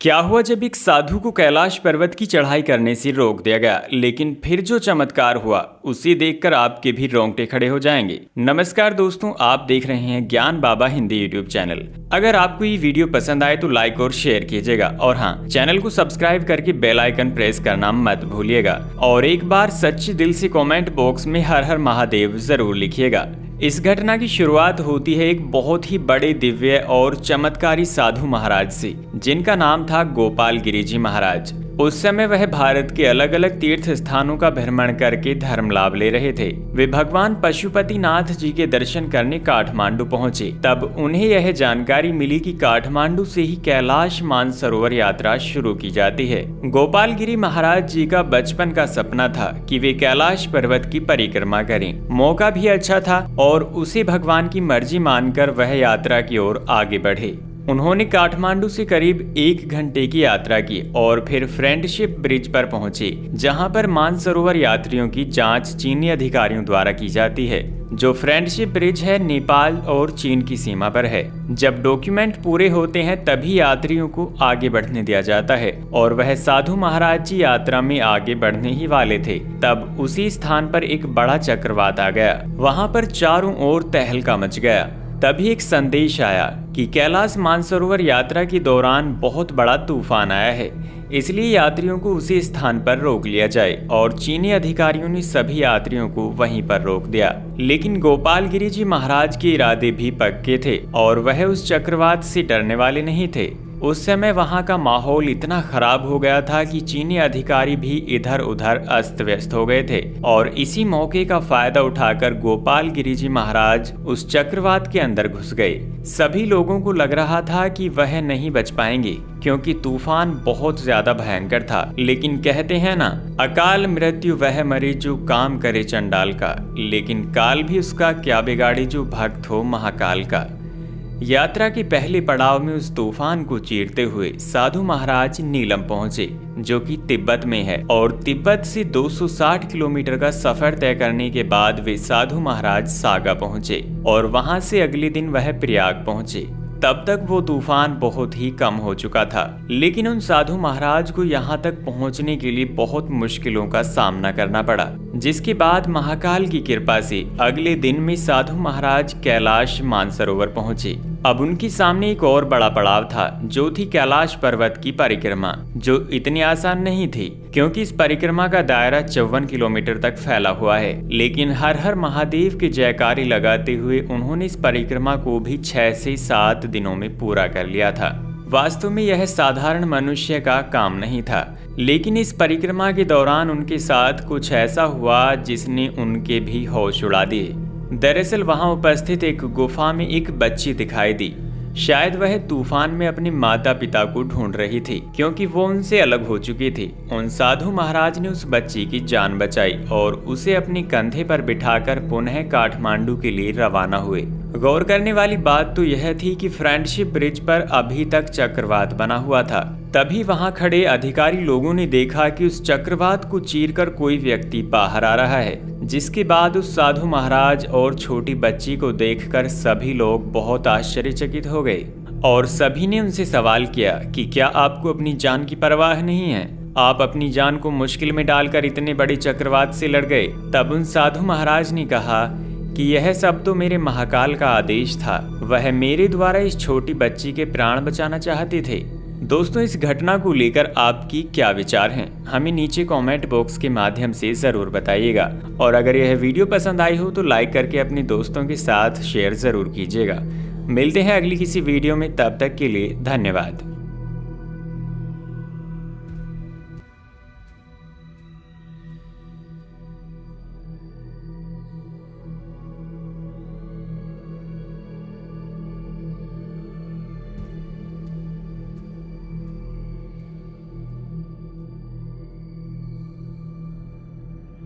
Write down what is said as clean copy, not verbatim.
क्या हुआ जब एक साधु को कैलाश पर्वत की चढ़ाई करने से रोक दिया गया, लेकिन फिर जो चमत्कार हुआ उसे देखकर आपके भी रोंगटे खड़े हो जाएंगे। नमस्कार दोस्तों, आप देख रहे हैं ज्ञान बाबा हिंदी यूट्यूब चैनल। अगर आपको ये वीडियो पसंद आए तो लाइक और शेयर कीजिएगा और हाँ, चैनल को सब्सक्राइब करके बेल आइकन प्रेस करना मत भूलिएगा और एक बार सच्चे दिल से कमेंट बॉक्स में हर हर महादेव जरूर लिखिएगा। इस घटना की शुरुआत होती है एक बहुत ही बड़े दिव्य और चमत्कारी साधु महाराज से, जिनका नाम था गोपाल गिरी जी महाराज। उस समय वह भारत के अलग अलग तीर्थ स्थानों का भ्रमण करके धर्म लाभ ले रहे थे। वे भगवान पशुपतिनाथ जी के दर्शन करने काठमांडू पहुंचे। तब उन्हें यह जानकारी मिली कि काठमांडू से ही कैलाश मानसरोवर यात्रा शुरू की जाती है। गोपाल गिरी महाराज जी का बचपन का सपना था कि वे कैलाश पर्वत की परिक्रमा करें। मौका भी अच्छा था और उसे भगवान की मर्जी मानकर वह यात्रा की ओर आगे बढ़े। उन्होंने काठमांडू से करीब 1 घंटे की यात्रा की और फिर फ्रेंडशिप ब्रिज पर पहुंचे, जहां पर मानसरोवर यात्रियों की जांच चीनी अधिकारियों द्वारा की जाती है। जो फ्रेंडशिप ब्रिज है नेपाल और चीन की सीमा पर है। जब डॉक्यूमेंट पूरे होते हैं तभी यात्रियों को आगे बढ़ने दिया जाता है और वह साधु महाराज जी यात्रा में आगे बढ़ने ही वाले थे। तब उसी स्थान पर एक बड़ा चक्रवात आ गया। वहां पर चारों ओर तहलका मच गया। तभी एक संदेश आया कि कैलाश मानसरोवर यात्रा के दौरान बहुत बड़ा तूफान आया है, इसलिए यात्रियों को उसी स्थान पर रोक लिया जाए और चीनी अधिकारियों ने सभी यात्रियों को वहीं पर रोक दिया। लेकिन गोपाल गिरी जी महाराज के इरादे भी पक्के थे और वह उस चक्रवात से डरने वाले नहीं थे। उस समय वहां का माहौल इतना खराब हो गया था कि चीनी अधिकारी भी इधर उधर अस्त व्यस्त हो गए थे और इसी मौके का फायदा उठाकर गोपाल गिरी जी महाराज उस चक्रवात के अंदर घुस गए। सभी लोगों को लग रहा था कि वह नहीं बच पाएंगे क्योंकि तूफान बहुत ज्यादा भयंकर था। लेकिन कहते हैं ना, अकाल मृत्यु वह मरे जो काम करे चंडाल का, लेकिन काल भी उसका क्या बिगाड़े जो भक्त हो महाकाल का। यात्रा के पहले पड़ाव में उस तूफान को चीरते हुए साधु महाराज नीलम पहुंचे, जो कि तिब्बत में है, और तिब्बत से 260 किलोमीटर का सफर तय करने के बाद वे साधु महाराज सागा पहुंचे और वहां से अगले दिन वह प्रयाग पहुंचे। तब तक वो तूफान बहुत ही कम हो चुका था, लेकिन उन साधु महाराज को यहाँ तक पहुँचने के लिए बहुत मुश्किलों का सामना करना पड़ा, जिसके बाद महाकाल की कृपा से अगले दिन में साधु महाराज कैलाश मानसरोवर पहुँचे। अब उनके सामने एक और बड़ा पड़ाव था, जो थी कैलाश पर्वत की परिक्रमा, जो इतनी आसान नहीं थी क्योंकि इस परिक्रमा का दायरा 54 किलोमीटर तक फैला हुआ है। लेकिन हर हर महादेव के जयकारी लगाते हुए उन्होंने इस परिक्रमा को भी 6 से 7 दिनों में पूरा कर लिया था। वास्तव में यह साधारण मनुष्य का काम नहीं था, लेकिन इस परिक्रमा के दौरान उनके साथ कुछ ऐसा हुआ जिसने उनके भी होश उड़ा दिए। दरअसल वहां उपस्थित एक गुफा में एक बच्ची दिखाई दी। शायद वह तूफान में अपने माता पिता को ढूंढ रही थी, क्योंकि वो उनसे अलग हो चुकी थी। उन साधु महाराज ने उस बच्ची की जान बचाई और उसे अपने कंधे पर बिठाकर पुनः काठमांडू के लिए रवाना हुए। गौर करने वाली बात तो यह थी कि फ्रेंडशिप ब्रिज पर अभी तक चक्रवात बना हुआ था। तभी वहां खड़े अधिकारी लोगों ने देखा कि उस चक्रवात को चीरकर कोई व्यक्ति बाहर आ रहा है, जिसके बाद उस साधु महाराज और छोटी बच्ची को देखकर सभी लोग बहुत आश्चर्यचकित हो गए और सभी ने उनसे सवाल किया कि क्या आपको अपनी जान की परवाह नहीं है? आप अपनी जान को मुश्किल में डालकर इतने बड़े चक्रवात से लड़ गए। तब उन साधु महाराज ने कहा कि यह सब तो मेरे महाकाल का आदेश था, वह मेरे द्वारा इस छोटी बच्ची के प्राण बचाना चाहते थे। दोस्तों, इस घटना को लेकर आपकी क्या विचार हैं? हमें नीचे कमेंट बॉक्स के माध्यम से जरूर बताइएगा और अगर यह वीडियो पसंद आई हो तो लाइक करके अपने दोस्तों के साथ शेयर जरूर कीजिएगा। मिलते हैं अगली किसी वीडियो में, तब तक के लिए धन्यवाद।